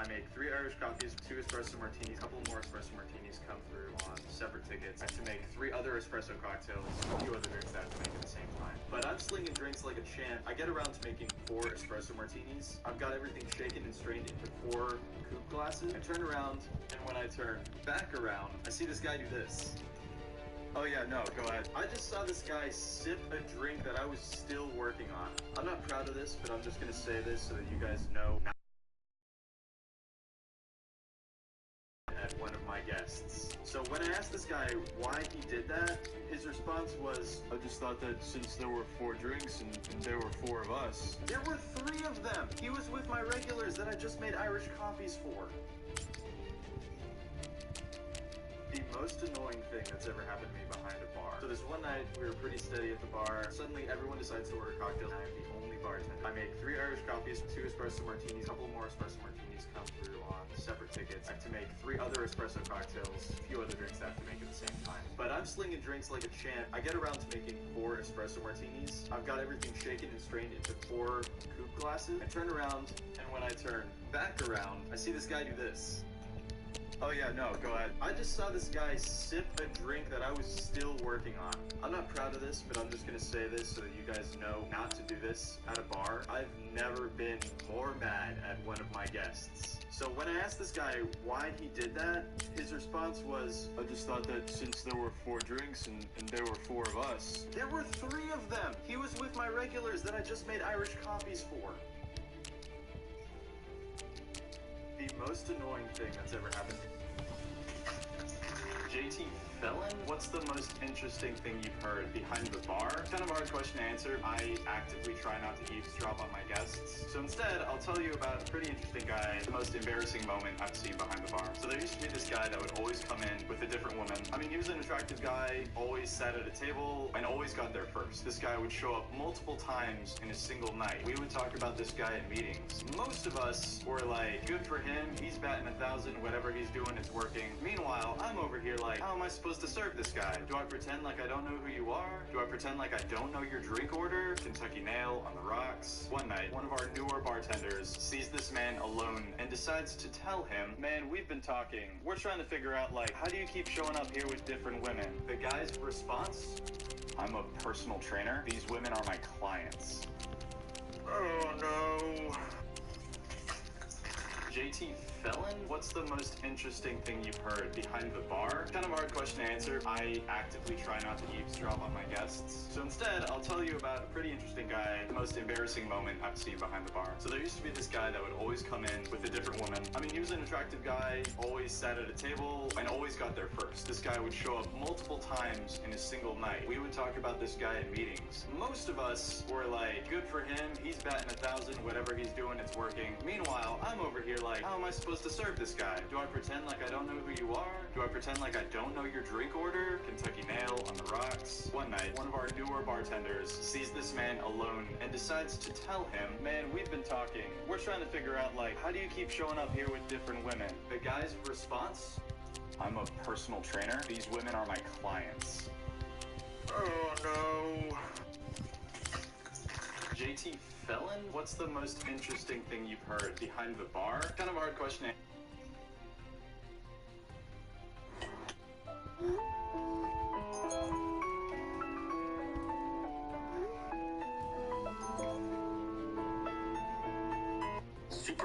I make 3 Irish coffees, 2 espresso martinis, a couple more espresso martinis come through on separate tickets. I have to make 3 other espresso cocktails, a few other drinks that I have to make at the same time. But I'm slinging drinks like a champ. I get around to making 4 espresso martinis. I've got everything shaken and strained into 4 coupe glasses. I turn around, and when I turn back around, I see this guy do this. Oh yeah, no, go ahead. I just saw this guy sip a drink that I was still working on. I'm not proud of this, but I'm just gonna say this so that you guys know. At one of my guests. So when I asked this guy why he did that, his response was, I just thought that since there were 4 drinks and there were 4 of us. There were 3 of them! He was with my regulars that I just made Irish coffees for. The most annoying thing that's ever happened to me behind a bar. So this one night, we were pretty steady at the bar. Suddenly, everyone decides to order cocktails, and I'm the only bartender. I make 3 Irish coffees, 2 espresso martinis, a couple more espresso martinis come through on separate tickets. I have to make 3 other espresso cocktails, a few other drinks that I have to make at the same time. But I'm slinging drinks like a champ. I get around to making 4 espresso martinis. I've got everything shaken and strained into 4 coupe glasses. I turn around, and when I turn back around, I see this guy do this. Oh yeah, no, go ahead. I just saw this guy sip a drink that I was still working on. I'm not proud of this, but I'm just gonna say this so that you guys know not to do this at a bar. I've never been more mad at one of my guests. So when I asked this guy why he did that, his response was, I just thought that since there were 4 drinks and there were 4 of us. There were 3 of them! He was with my regulars that I just made Irish coffees for. The most annoying thing that's ever happened. JT Felon? What's the most interesting thing you've heard behind the bar? Kind of a hard question to answer. I actively try not to eavesdrop on my guests. So instead, I'll tell you about a pretty interesting guy, the most embarrassing moment I've seen behind the bar. So there used to be this guy that would always come in with a different woman. I mean, he was an attractive guy, always sat at a table, and always got there first. This guy would show up multiple times in a single night. We would talk about this guy in meetings. Most of us were like, good for him, he's batting 1,000, whatever he's doing is working. Meanwhile, I'm over here like, how am I supposed to serve this guy? Do I pretend like I don't know who you are? Do I pretend like I don't know your drink order? Kentucky Nail on the rocks. One night, one of our newer bartenders sees this man alone and decides to tell him, man, we've been talking. We're trying to figure out, like, how do you keep showing up here with different women? The guy's response, I'm a personal trainer. These women are my clients. Oh no. JT Felon? What's the most interesting thing you've heard behind the bar? Kind of a hard question to answer. I actively try not to eavesdrop on my guests. So instead, I'll tell you about a pretty interesting guy, the most embarrassing moment I've seen behind the bar. So there used to be this guy that would always come in with a different woman. I mean, he was an attractive guy, always sat at a table, and always got there first. This guy would show up multiple times in a single night. We would talk about this guy in meetings. Most of us were like, good for him, he's batting 1,000, whatever he's doing, it's working. Meanwhile, I'm over here like, how am I supposed to serve this guy? Do I pretend like I don't know who you are? Do I pretend like I don't know your drink order? Kentucky Nail on the rocks. One night, one of our newer bartenders sees this man alone and decides to tell him, man, we've been talking. We're trying to figure out, like, how do you keep showing up here with different women? The guy's response, I'm a personal trainer. These women are my clients. Oh no. JT Felon? What's the most interesting thing you've heard behind the bar? Kind of a hard question to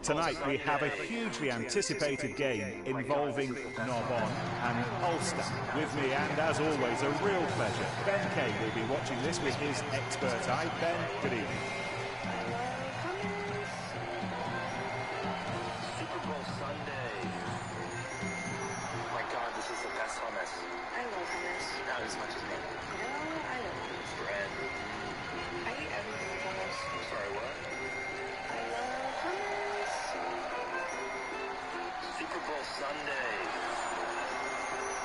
Tonight we have a hugely anticipated game involving Knob On and Ulster. With me, and as always, a real pleasure, Ben Kay will be watching this with his expert eye. Ben, good evening. Super Bowl Sunday. Oh my God, this is the best hummus. I love hummus. Not as much as me. No, I don't. Bread. I eat everything with hummus. Sorry, what? I love hummus. Super Bowl Sunday.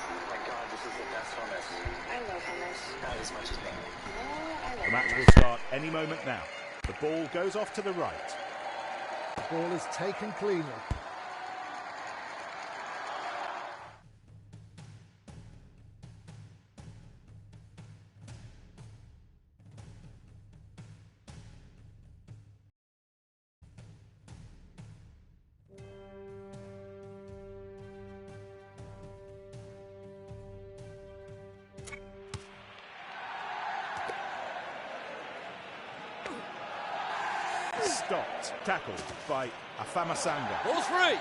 Oh my God, this is the best hummus. I love hummus. Not as much as me. No, I love The match hummus. will start any moment now. The ball goes off to the right. The ball is taken cleanly. stopped. Tackled by Afamasanga. Ball's free.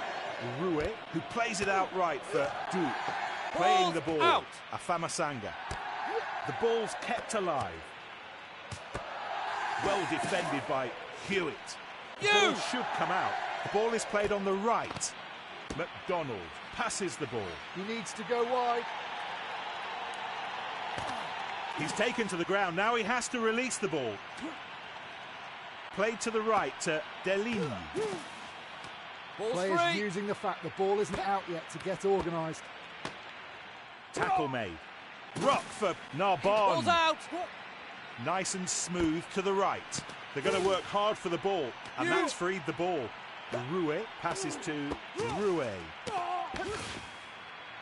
Rue, who plays it out right for Du. Playing the ball. Out. Afamasanga. The ball's kept alive. Well defended by Hewitt. The ball should come out. The ball is played on the right. McDonald passes the ball. He needs to go wide. He's taken to the ground. Now he has to release the ball. Played to the right to Deligny. Ball's Players free. using the fact the ball isn't out yet to get organised. Tackle made. Rock for Narbonne. Ball's out. Nice and smooth to the right. They're going to work hard for the ball, and that's freed the ball. Rue passes to Rue.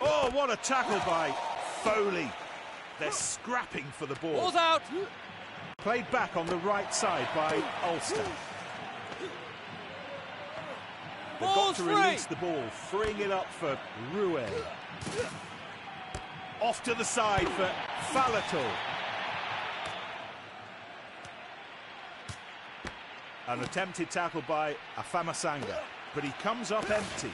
Oh, what a tackle by Foley. They're scrapping for the ball. Ball's out. Played back on the right side by Ulster. They've got Ball's to free. release the ball, freeing it up for Rue. Off to the side for Falato. An attempted tackle by Afamasanga, but he comes up empty.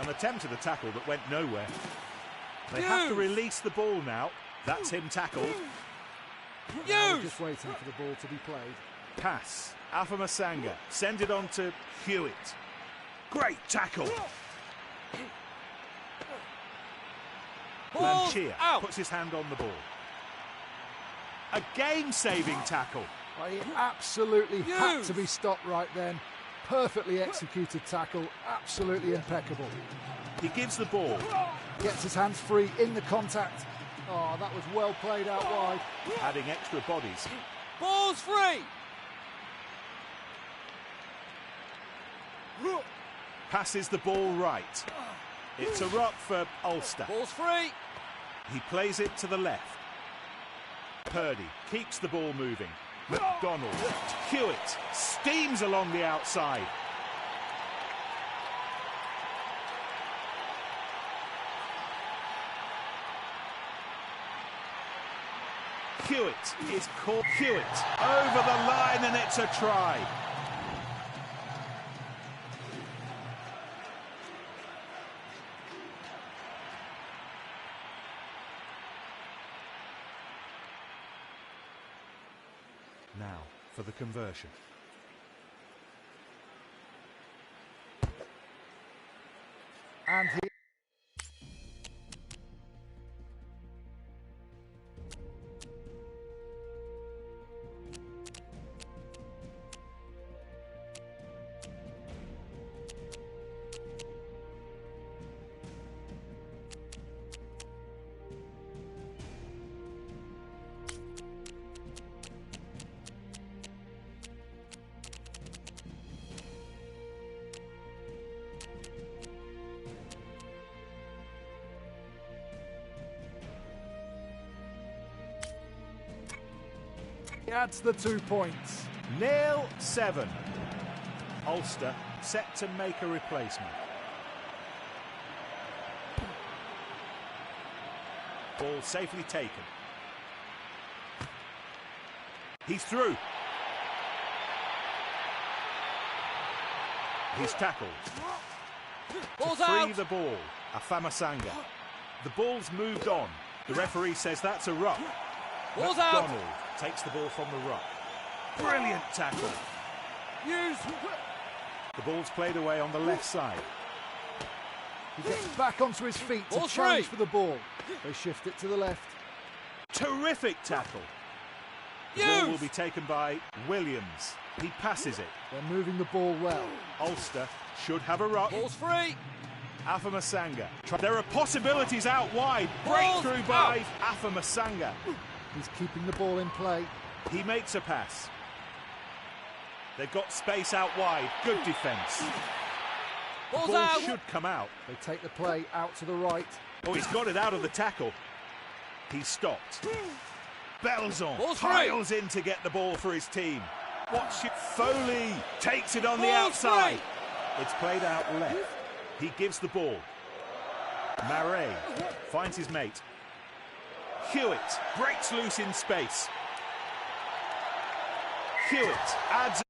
An attempt at a tackle that went nowhere. They have to release the ball now. That's him tackled. Now we're just waiting for the ball to be played. Pass. Afamasanga. Send it on to Hewitt. Great tackle. Ball's Lanchia out. puts his hand on the ball. A game-saving tackle. Well, he absolutely had to be stopped right then. Perfectly executed tackle, absolutely impeccable. He gives the ball. Gets his hands free in the contact. Oh, that was well played out wide. Adding extra bodies. Ball's free. Passes the ball right. It's a rock for Ulster. Ball's free. He plays it to the left. Purdy keeps the ball moving. McDonald. Hewitt steams along the outside. Hewitt is caught. Hewitt over the line, and it's a try. Now for the conversion. And he adds the 2 points. Nail 7. Ulster set to make a replacement. Ball safely taken. He's through. He's tackled. Ball's To free out. the ball, Afamasanga. The ball's moved on. The referee says that's a ruck. Ball's out. McDonald takes the ball from the ruck. Brilliant tackle. The ball's played away on the left side. He gets back onto his feet to Ball's challenge free. for the ball. They shift it to the left. Terrific tackle. The ball will be taken by Williams. He passes it. They're moving the ball well. Ulster should have a ruck. Ball's free. Afamasanga. There are possibilities out wide. Ball's Breakthrough by Afamasanga. He's keeping the ball in play. He makes a pass. They've got space out wide. Good defence. Ball's Ball out. should come out. They take the play out to the right. Oh, he's got it out of the tackle. He's stopped. Belzon Ball's free. piles in to get the ball for his team. Watch it. Foley takes it on the Ball's outside. free. It's played out left. He gives the ball. Marais finds his mate. Hewitt breaks loose in space. Hewitt adds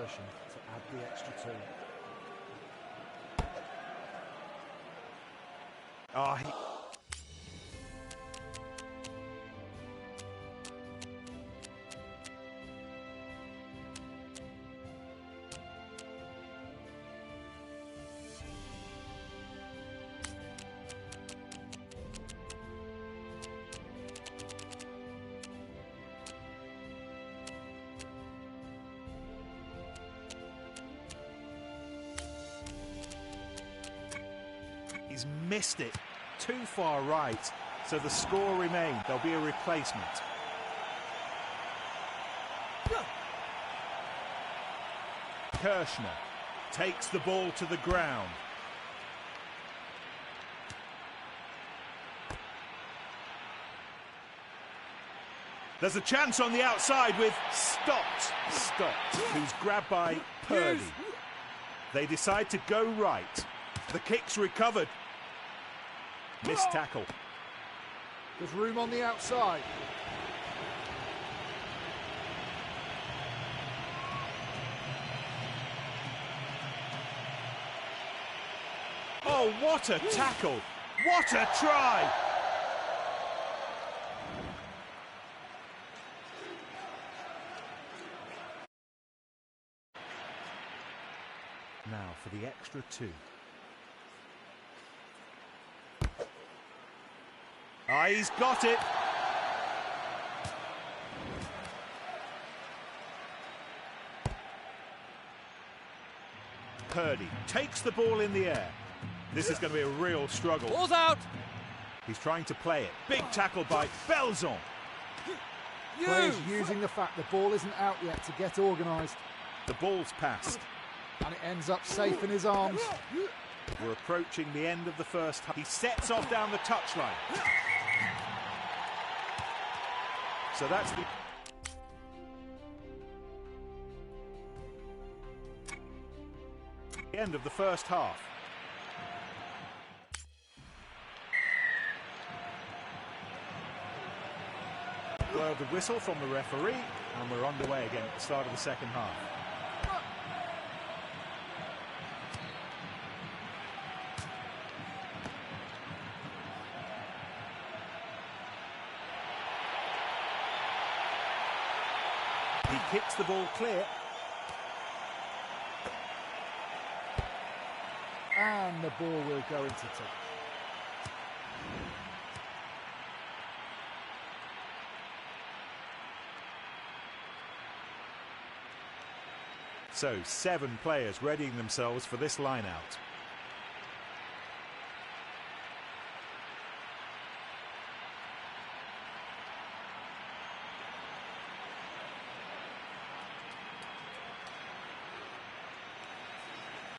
possession to add the extra two. Oh, he... He's missed it too far right, so the score remains. There'll be a replacement. Kirshner takes the ball to the ground. There's a chance on the outside with Stopped, who's grabbed by Purdy. They decide to go right. The kick's recovered. Missed tackle. There's room on the outside. Oh, what a tackle! What a try! Now for the extra two. Ah, he's got it. Purdy takes the ball in the air. This is going to be a real struggle. Ball's out. He's trying to play it. Big tackle by Belzon. Players using the fact the ball isn't out yet to get organised. The ball's passed. And it ends up safe in his arms. We're approaching the end of the first half. He sets off down the touchline. So that's the end of the first half. Blow the whistle from the referee, and we're underway again at the start of the second half. He kicks the ball clear. And the ball will go into touch. So 7 players readying themselves for this line-out.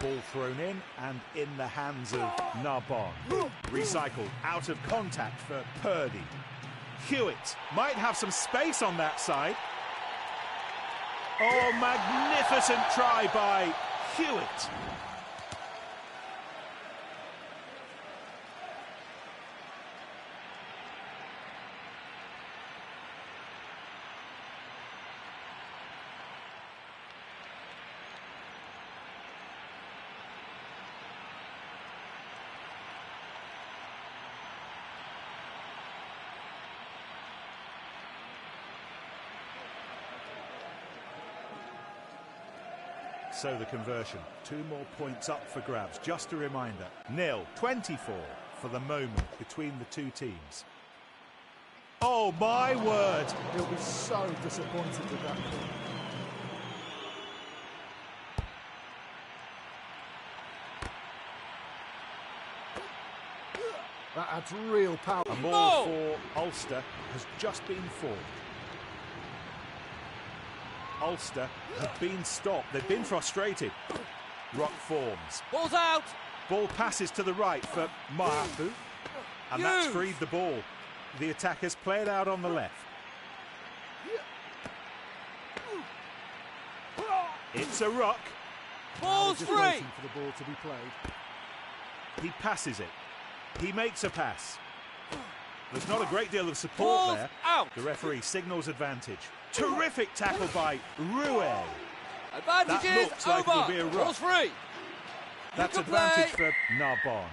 Ball thrown in and in the hands of Narbonne. Recycled out of contact for Purdy. Hewitt might have some space on that side. Oh, magnificent try by Hewitt. So the conversion, 2 more points up for grabs. Just a reminder, 0-24 for the moment between the two teams. Oh my word! He'll be so disappointed with that goal. That adds real power. A ball for Ulster has just been formed. Ulster have been stopped. They've been frustrated. Rock forms. Ball's out. Ball passes to the right for Mahapu. And that's freed the ball. The attackers play it out on the left. It's a ruck. Ball's Just free. waiting for the ball to be played. He passes it. He makes a pass. There's not a great deal of support Ball's there. out. The referee signals advantage. Terrific tackle by Rouet. Advantage That is looks like over. it'll be a ruck. Ball's free. That's You can advantage play. for Narbonne.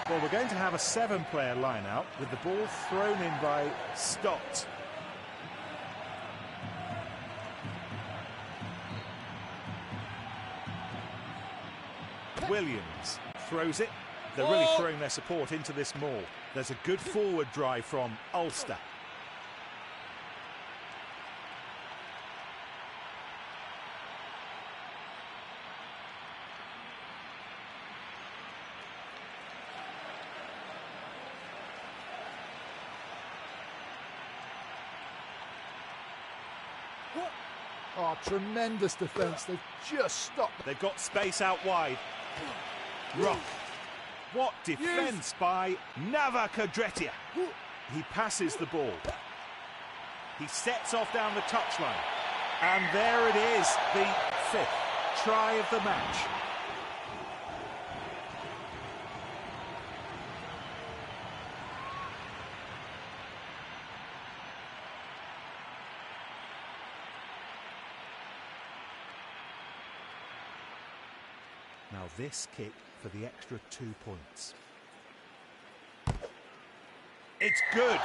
Well, we're going to have a 7-player line-out with the ball thrown in by Stott. Williams throws it. They're really Ball. throwing their support into this maul. There's a good forward drive from Ulster. Oh, tremendous defence. They've just stopped. They've got space out wide. Rock. What defence by Navakadretia. He passes the ball. He sets off down the touchline. And there it is, the 5th try of the match. Now this kick for the extra 2 points. It's good.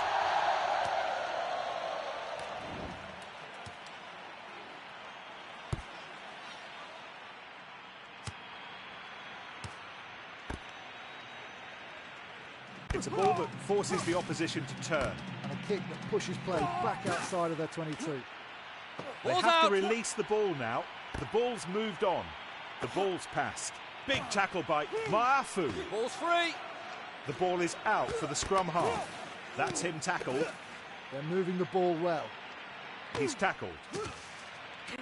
It's a ball that forces the opposition to turn. And a kick that pushes play back outside of their 22. They Ball's have out. to release the ball now. The ball's moved on. The ball's passed. Big tackle by Maafu. Ball's free. The ball is out for the scrum half. That's him tackled. They're moving the ball well. He's tackled.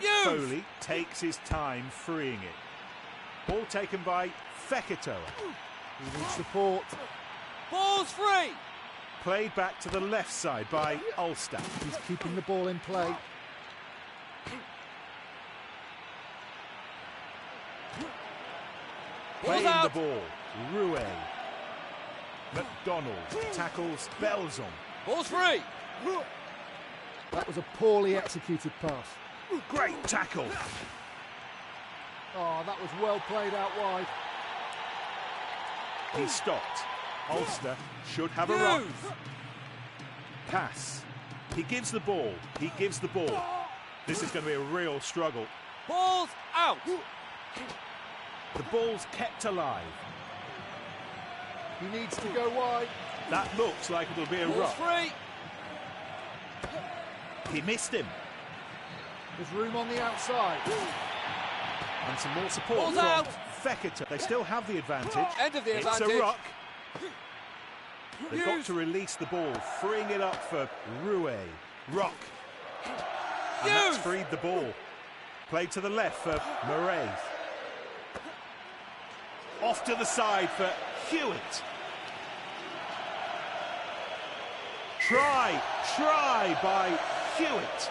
Use. Foley takes his time freeing it. Ball taken by Fekitoa. He needs support. Ball's free. Played back to the left side by Ulster. He's keeping the ball in play. Playing Ball's the out. ball. Rouet. McDonald tackles Belzon. Ball's free. That was a poorly executed pass. Great tackle. Oh, that was well played out wide. He stopped. Ulster should have a run. Use. Pass. He gives the ball. He gives the ball. This is going to be a real struggle. Ball's out. The ball's kept alive. He needs to go wide. That looks like it'll be a Ball's ruck. free. He missed him. There's room on the outside. And some more support Ball's from out. Fekitoa. They still have the advantage. End of the It's advantage. a ruck. They've got Use. to release the ball, freeing it up for Rouet. Rock. And that's Use. freed the ball. Played to the left for Murray. Off to the side for Hewitt. Try by Hewitt.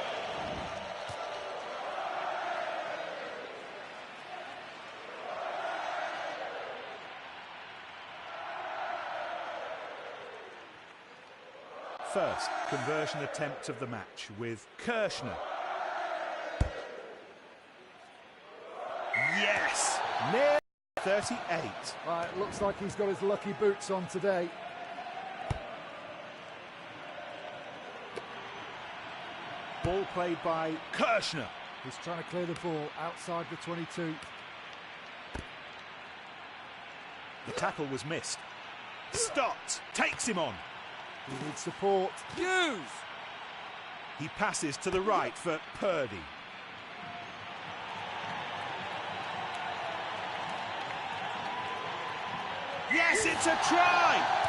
First conversion attempt of the match with Kirshner. Yes! Near 38. Right, looks like he's got his lucky boots on today. Ball played by Kirshner. He's trying to clear the ball outside the 22. The tackle was missed. Stott takes him on. He needs support. Use. He passes to the right for Purdy. Yes, it's a try!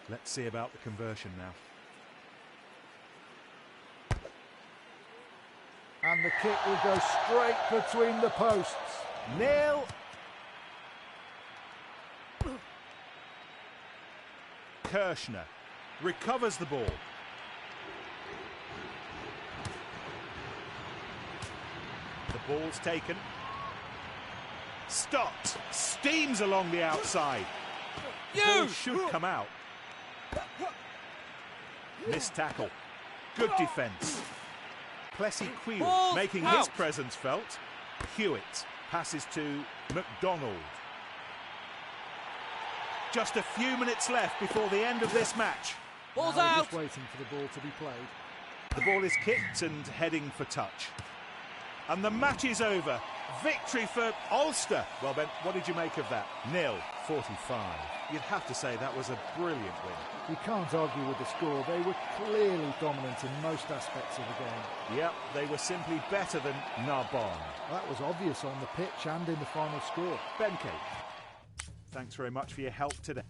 Let's see about the conversion now. And the kick will go straight between the posts. Nil. Kirshner recovers the ball. The ball's taken. Stopped. Steams along the outside. The ball should come out. Missed tackle. Good defence. Plessy Quill making his presence felt. Hewitt passes to McDonald. Just a few minutes left before the end of this match. Ball's Now out. just waiting for the ball to be played. The ball is kicked and heading for touch. And the match is over. Victory for Ulster. Well, Ben, what did you make of that? 0-45. You'd have to say that was a brilliant win. You can't argue with the score. They were clearly dominant in most aspects of the game. Yep, they were simply better than Narbonne. That was obvious on the pitch and in the final score. Ben Kate, thanks very much for your help today.